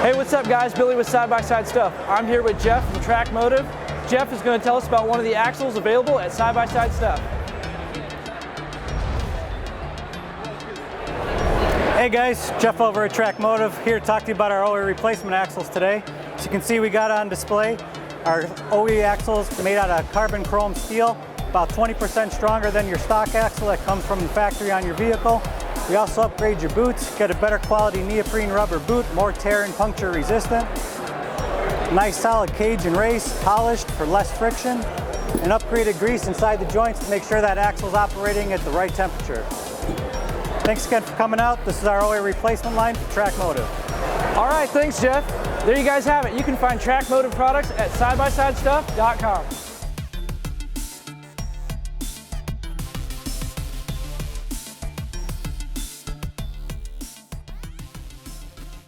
Hey, what's up guys? Billy with Side by Side Stuff. I'm here with Jeff from TrakMotive. Jeff is going to tell us about one of the axles available at Side by Side Stuff. Hey guys, Jeff over at TrakMotive, here to talk to you about our OE replacement axles today. As you can see, we got on display our OE axles made out of carbon chrome steel, about 20% stronger than your stock axle that comes from the factory on your vehicle. We also upgrade your boots, get a better quality neoprene rubber boot, more tear and puncture resistant. Nice solid cage and race, polished for less friction, and upgraded grease inside the joints to make sure that axle is operating at the right temperature. Thanks again for coming out. This is our OE replacement line for TrakMotive. All right, thanks Jeff. There you guys have it. You can find TrakMotive products at sidebysidestuff.com.